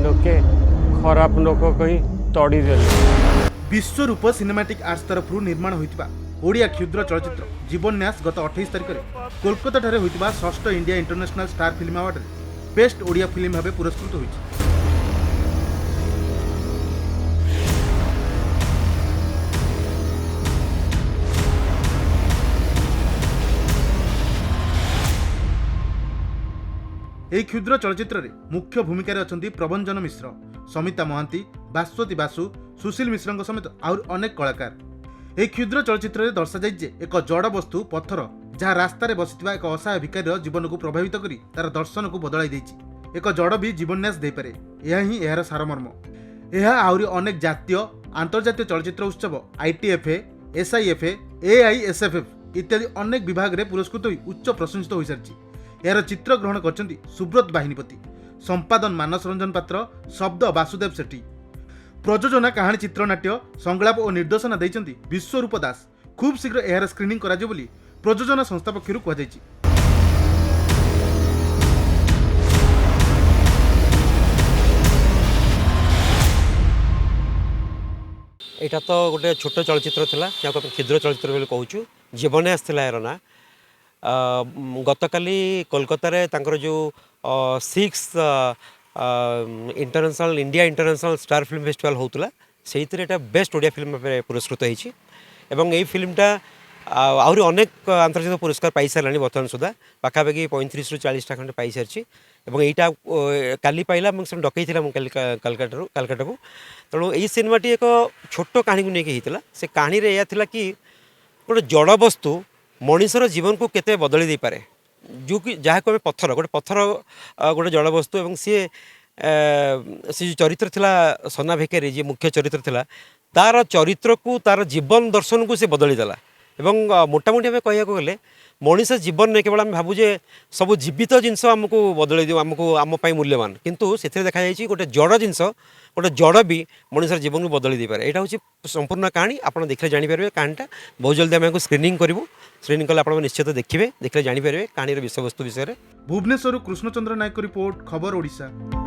लोके खराब लोक कही तड़ी देले। विश्वरूप सिनेमैटिक आर्ट्स तरफ निर्माण होइतिबा ओडिया क्षुद्र चलचित्र जीवन्यास गत 28 तारिख में कोलकाता ठारे होइतिबा षष्ठ India international star film award रे बेस्ट ओडिया फिल्म भाव पुरस्कृत होइछि। ଏହି क्षुद्र चलचित्र रे मुख्य भूमिका रे अछंती प्रभंजन मिश्र, समिता महांती, भास्वती बासु, सुशील मिश्र समेत आउर अनेक कलाकार। ଏହି क्षुद्र चलचित्र रे दर्शा जाय जे एक जड़ वस्तु पत्थर जहाँ रास्ता रे बसिथिबा एक असहाय भिखारी जीवन को प्रभावित करी तार दर्शन को बदलाई दैछि। एक जड़ भी जीवन्यास दे पारे, यह ही एहार सारमर्म। यह आउरी अनेक जातीय अंतर्जातीय चलचित्र उत्सव ITFA, SIFA, AISFF इत्यादि अनेक विभाग रे पुरस्कृत होई उच्च प्रशंसित होई सारछि। यार चित्र ग्रहण करछन्ती सुब्रत बाहिनीपति, संपादन मानस रंजन पात्र, शब्द वासुदेव सेठी, प्रयोजना कहानी चित्रनाट्य संलाप और निर्देशना देइछन्ती विश्वरूप दास। खूब शीघ्र यार स्क्रीनिंग कराजियो बोली प्रयोजना संस्था पक्षरु कुहा जायछि। एटा तो गोटे छोट चलचित्र थिला या क्षुद्र चलचित्र बोली कहूँ जीवन्यास थिला यार ना। गतकाली कोलकाता रे तांकर जो 6 international India international star film festival होता से बेस्ट ओडिया फिल्म पुरस्कृत होती एवं यही फिल्मटा आहरी अनेक आंतर्जातिक पुरस्कार पाई सारा बर्तमान सुधा पाखापाखि 35 ରୁ 40टा खंडे पाई सारी और यहीटा काली पाइला डकई कालकाटा को। तेणु यही सिनेमाटी एक छोट कहानी को लेकिन होता से कहानी यह था कि गोटे जड़ वस्तु मनीषर जीवन को केते बदली दे पारे, जो कि जहाँ को पत्थर गोटे जड़ वस्तु एवं सी जो चरित्र थिला सना भिखारी जी मुख्य चरित्र थिला तार चरित्र को तार जीवन दर्शन को सी बदली देला। एवं मोटामोटी आम कह गले मनीष जीवन में केवल आम भावुजे सब जीवित जिनस आमको बदल दिव आमको आम मूल्यवान, किंतु से देखा जाए गोटे जड़ जिनस गोटे जड़ भी मनीषर जीवन को बदली दे पारे। यहाँ हूँ संपूर्ण कहानी आप देखले जानीपारे। कहानीटा बहुत जल्दी आम स्क्रीनिंग करूँ, स्क्रीनिंग कले आप निश्चित देखिए, देखले जानीपारे कहानी विषय वस्तु विषय में। भुवनेश्वर कृष्णचंद्र नायक रिपोर्ट, खबर ओडिशा।